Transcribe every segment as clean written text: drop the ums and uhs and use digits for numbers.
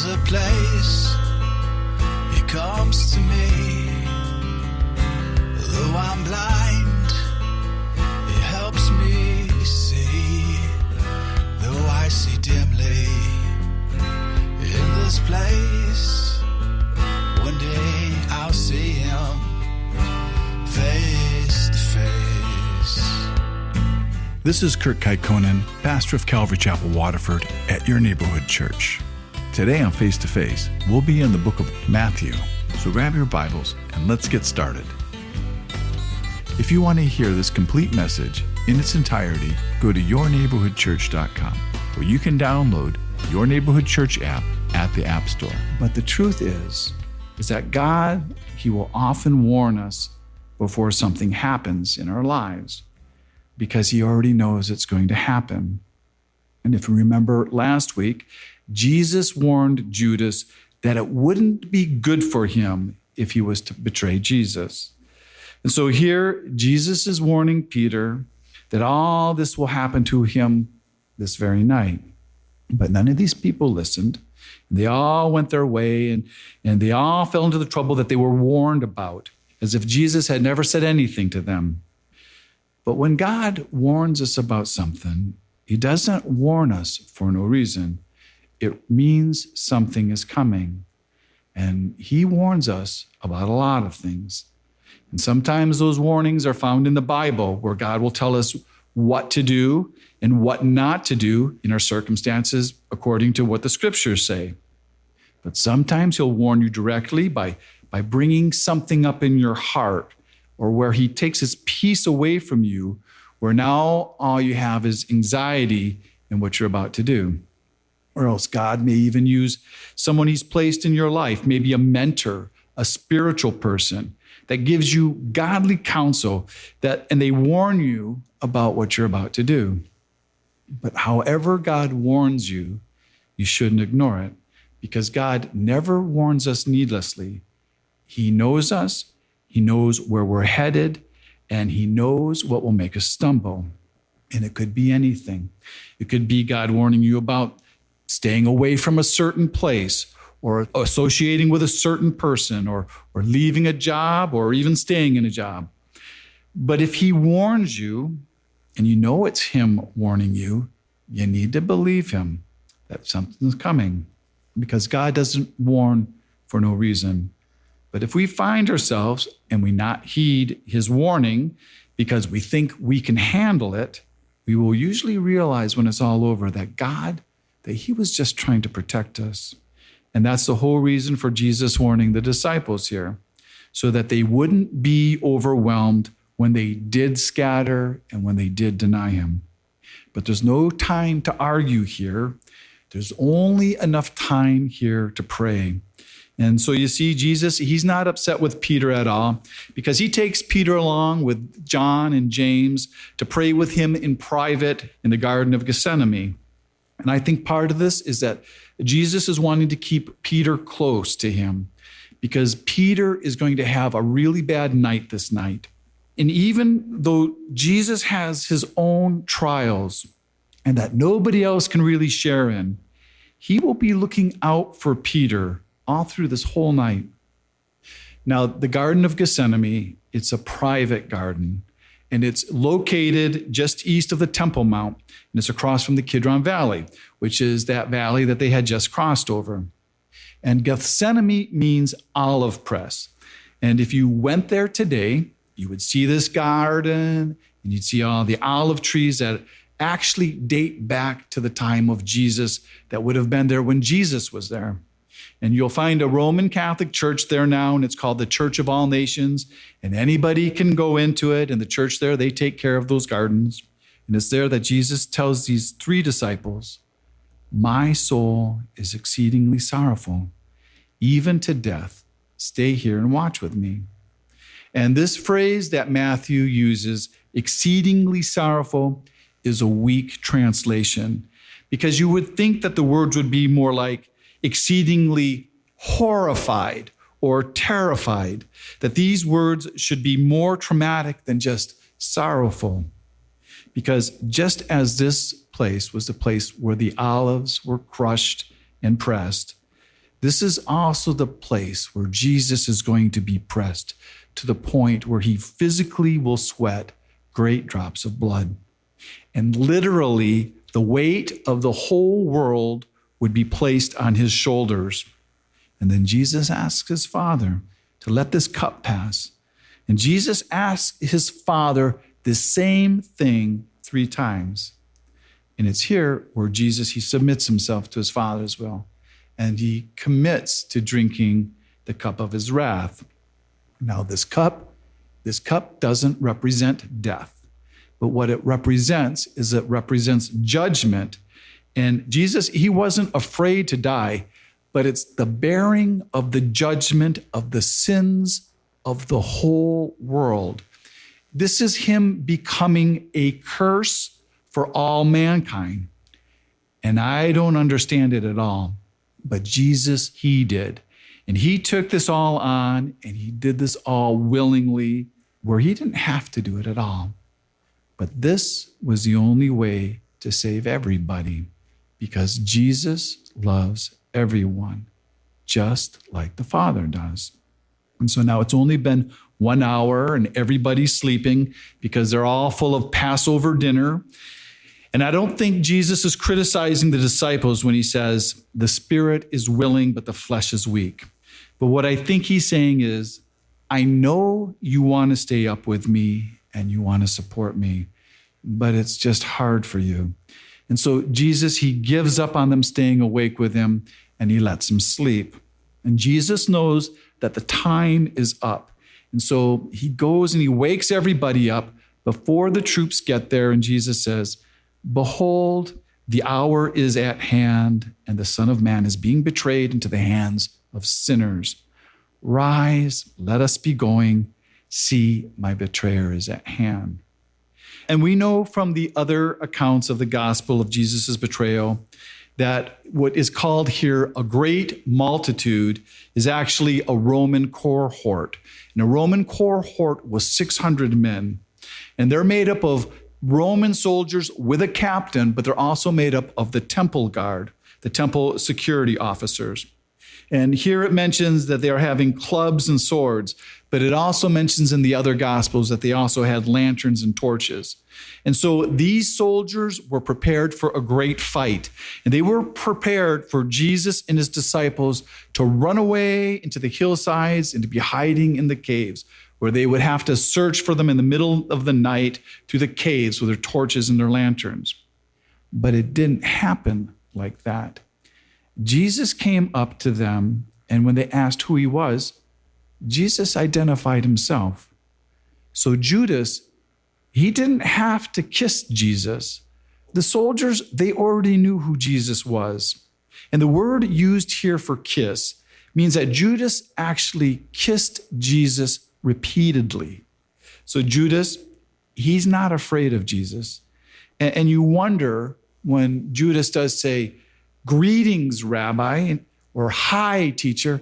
There's a place He comes to me. Though I'm blind, He helps me see. Though I see dimly in this place, one day I'll see Him face to face. This is Kurt Kaikkonen, pastor of Calvary Chapel, Waterford, at your neighborhood church. Today on Face to Face, we'll be in the book of Matthew. So grab your Bibles and let's get started. If you want to hear this complete message in its entirety, go to yourneighborhoodchurch.com, where you can download Your Neighborhood Church app at the App Store. But the truth is that God, He will often warn us before something happens in our lives, because He already knows it's going to happen. And if you remember last week, Jesus warned Judas that it wouldn't be good for him if he was to betray Jesus. And so here, Jesus is warning Peter that all this will happen to him this very night. But none of these people listened. They all went their way, and they all fell into the trouble that they were warned about, as if Jesus had never said anything to them. But when God warns us about something, He doesn't warn us for no reason. It means something is coming. And He warns us about a lot of things. And sometimes those warnings are found in the Bible, where God will tell us what to do and what not to do in our circumstances according to what the scriptures say. But sometimes He'll warn you directly by bringing something up in your heart, or where He takes His peace away from you, where now all you have is anxiety in what you're about to do. Or else God may even use someone He's placed in your life, maybe a mentor, a spiritual person that gives you godly counsel, and they warn you about what you're about to do. But however God warns you, you shouldn't ignore it, because God never warns us needlessly. He knows us, He knows where we're headed, and He knows what will make us stumble. And it could be anything. It could be God warning you about staying away from a certain place, or associating with a certain person, or leaving a job, or even staying in a job. But if He warns you, and you know it's Him warning you, you need to believe Him that something's coming, because God doesn't warn for no reason. But if we find ourselves and we not heed His warning because we think we can handle it, we will usually realize when it's all over that He was just trying to protect us. And that's the whole reason for Jesus warning the disciples here, so that they wouldn't be overwhelmed when they did scatter and when they did deny Him. But there's no time to argue here. There's only enough time here to pray. And so you see, Jesus, He's not upset with Peter at all, because He takes Peter along with John and James to pray with Him in private in the Garden of Gethsemane. And I think part of this is that Jesus is wanting to keep Peter close to Him, because Peter is going to have a really bad night this night. And even though Jesus has His own trials and that nobody else can really share in, He will be looking out for Peter all through this whole night. Now, the Garden of Gethsemane, it's a private garden, and it's located just east of the Temple Mount, and it's across from the Kidron Valley, which is that valley that they had just crossed over. And Gethsemane means olive press. And if you went there today, you would see this garden, and you'd see all the olive trees that actually date back to the time of Jesus, that would have been there when Jesus was there. And you'll find a Roman Catholic church there now, and it's called the Church of All Nations. And anybody can go into it. And the church there, they take care of those gardens. And it's there that Jesus tells these three disciples, "My soul is exceedingly sorrowful, even to death. Stay here and watch with me." And this phrase that Matthew uses, exceedingly sorrowful, is a weak translation, because you would think that the words would be more like exceedingly horrified or terrified, that these words should be more traumatic than just sorrowful. Because just as this place was the place where the olives were crushed and pressed, This is also the place where Jesus is going to be pressed to the point where he physically will sweat great drops of blood. And literally, the weight of the whole world would be placed on his shoulders. And then Jesus asks his Father to let this cup pass. And Jesus asks his Father the same thing 3 times. And it's here where Jesus, he submits himself to his Father's will. And he commits to drinking the cup of his wrath. Now, this cup doesn't represent death. But what it represents is it represents judgment. And Jesus, he wasn't afraid to die, but it's the bearing of the judgment of the sins of the whole world. This is him becoming a curse for all mankind. And I don't understand it at all. But Jesus, he did. And he took this all on, and he did this all willingly, where he didn't have to do it at all. But this was the only way to save everybody, because Jesus loves everyone, just like the Father does. And so now it's only been 1 hour, and everybody's sleeping because they're all full of Passover dinner. And I don't think Jesus is criticizing the disciples when he says, the spirit is willing, but the flesh is weak. But what I think he's saying is, I know you want to stay up with me and you want to support me, but it's just hard for you. And so Jesus, he gives up on them staying awake with him, and he lets them sleep. And Jesus knows that the time is up. And so he goes and he wakes everybody up before the troops get there. And Jesus says, behold, the hour is at hand, and the Son of Man is being betrayed into the hands of sinners. Rise, let us be going. See, my betrayer is at hand. And we know from the other accounts of the gospel of Jesus' betrayal that what is called here a great multitude is actually a Roman cohort. And a Roman cohort was 600 men. And they're made up of Roman soldiers with a captain, but they're also made up of the temple guard, the temple security officers. And here it mentions that they are having clubs and swords, but it also mentions in the other gospels that they also had lanterns and torches. And so these soldiers were prepared for a great fight. And they were prepared for Jesus and his disciples to run away into the hillsides and to be hiding in the caves, where they would have to search for them in the middle of the night through the caves with their torches and their lanterns. But it didn't happen like that. Jesus came up to them, and when they asked who he was, Jesus identified himself. So Judas, he didn't have to kiss Jesus. The soldiers, they already knew who Jesus was. And the word used here for kiss means that Judas actually kissed Jesus repeatedly. So Judas, he's not afraid of Jesus. And you wonder when Judas does say, greetings, Rabbi, or hi, teacher.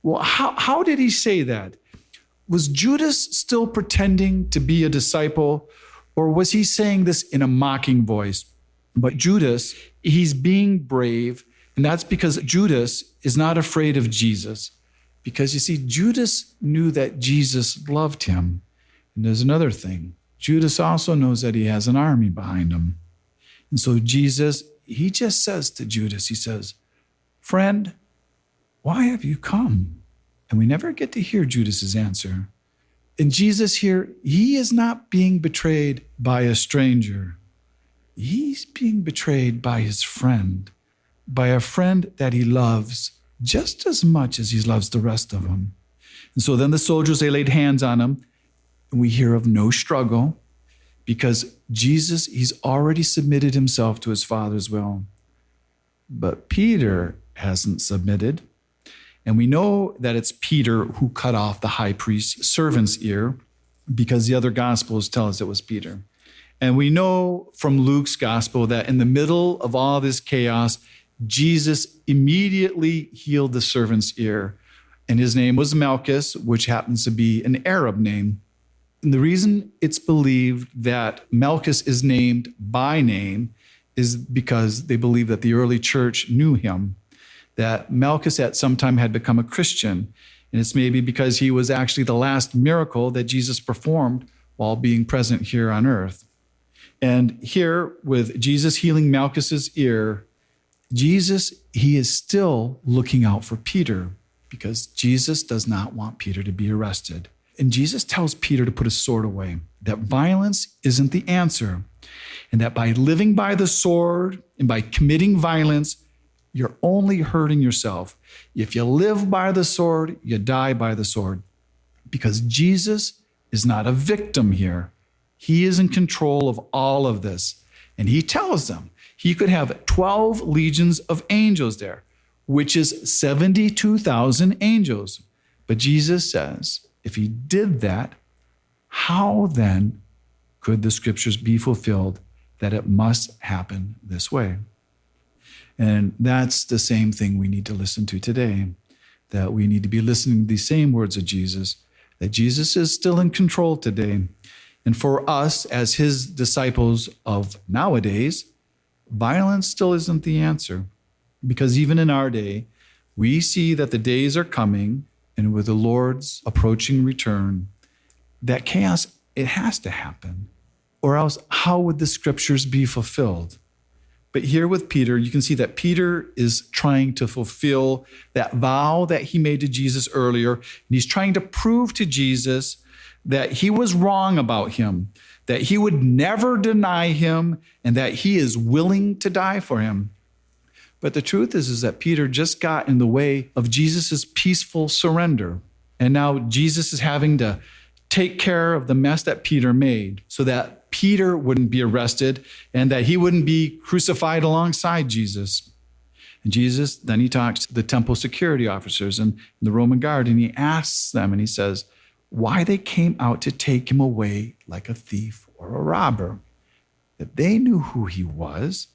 Well, how did he say that? Was Judas still pretending to be a disciple, or was he saying this in a mocking voice? But Judas, he's being brave, and that's because Judas is not afraid of Jesus. Because you see, Judas knew that Jesus loved him. And there's another thing. Judas also knows that he has an army behind him. And so Jesus, he just says to Judas, he says, friend, why have you come? And we never get to hear Judas's answer. And Jesus here, he is not being betrayed by a stranger. He's being betrayed by his friend, by a friend that he loves just as much as he loves the rest of them. And so then the soldiers, they laid hands on him, and we hear of no struggle, because Jesus, he's already submitted himself to his Father's will. But Peter hasn't submitted. And we know that it's Peter who cut off the high priest's servant's ear, because the other gospels tell us it was Peter. And we know from Luke's gospel that in the middle of all this chaos, Jesus immediately healed the servant's ear. And his name was Malchus, which happens to be an Arab name. And the reason it's believed that Malchus is named by name is because they believe that the early church knew him, that Malchus at some time had become a Christian. And it's maybe because he was actually the last miracle that Jesus performed while being present here on earth. And here, with Jesus healing Malchus's ear, Jesus, he is still looking out for Peter because Jesus does not want Peter to be arrested. And Jesus tells Peter to put his sword away, that violence isn't the answer, and that by living by the sword and by committing violence, you're only hurting yourself. If you live by the sword, you die by the sword. Because Jesus is not a victim here. He is in control of all of this. And he tells them he could have 12 legions of angels there, which is 72,000 angels. But Jesus says, if he did that, how then could the scriptures be fulfilled that it must happen this way? And that's the same thing we need to listen to today, that we need to be listening to these same words of Jesus, that Jesus is still in control today. And for us as his disciples of nowadays, violence still isn't the answer. Because even in our day, we see that the days are coming, and with the Lord's approaching return, that chaos, it has to happen. Or else, how would the scriptures be fulfilled? But here with Peter, you can see that Peter is trying to fulfill that vow that he made to Jesus earlier. And he's trying to prove to Jesus that he was wrong about him, that he would never deny him, and that he is willing to die for him. But the truth is that Peter just got in the way of Jesus' peaceful surrender. And now Jesus is having to take care of the mess that Peter made so that Peter wouldn't be arrested and that he wouldn't be crucified alongside Jesus. And Jesus, then he talks to the temple security officers and the Roman guard, and he asks them, and he says, why they came out to take him away like a thief or a robber. That they knew who he was.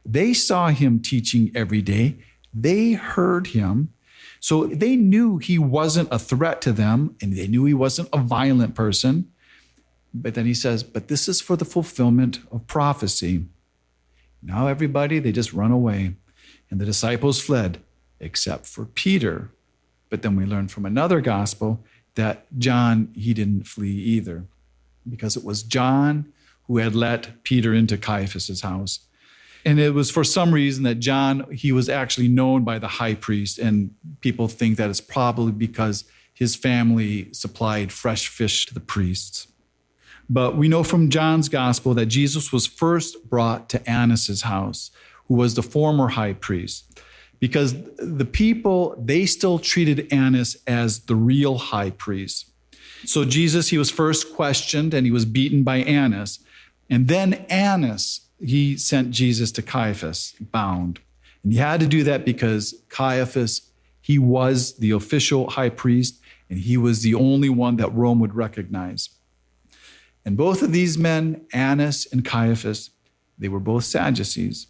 They saw him teaching every day. They heard him. So they knew he wasn't a threat to them, and they knew he wasn't a violent person. But then he says, but this is for the fulfillment of prophecy. Now everybody, they just run away. And the disciples fled, except for Peter. But then we learn from another gospel that John, he didn't flee either, because it was John who had let Peter into Caiaphas' house. And it was for some reason that John, he was actually known by the high priest, and people think that it's probably because his family supplied fresh fish to the priests. But we know from John's gospel that Jesus was first brought to Annas' house, who was the former high priest, because the people, they still treated Annas as the real high priest. So Jesus, he was first questioned and he was beaten by Annas. And then Annas, he sent Jesus to Caiaphas, bound. And he had to do that because Caiaphas, he was the official high priest, and he was the only one that Rome would recognize. And both of these men, Annas and Caiaphas, they were both Sadducees,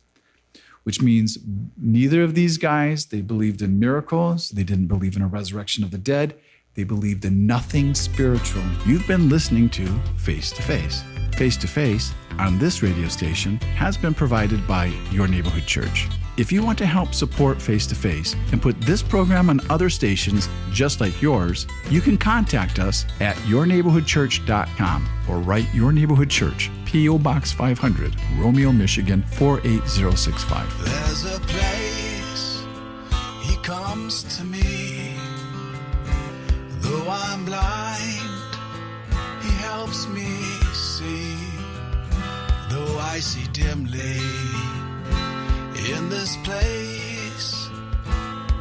which means neither of these guys, they believed in miracles. They didn't believe in a resurrection of the dead. They believed in nothing spiritual. You've been listening to Face to Face. Face to Face on this radio station has been provided by Your Neighborhood Church. If you want to help support Face to Face and put this program on other stations just like yours, you can contact us at yourneighborhoodchurch.com or write Your Neighborhood Church, P.O. Box 500, Romeo, Michigan 48065. There's a place he comes to me. Though I'm blind, he helps me see. Though I see dimly in this place,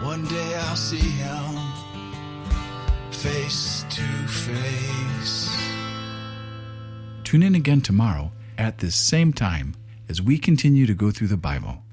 one day I'll see him face to face. Tune in again tomorrow at this same time as we continue to go through the Bible.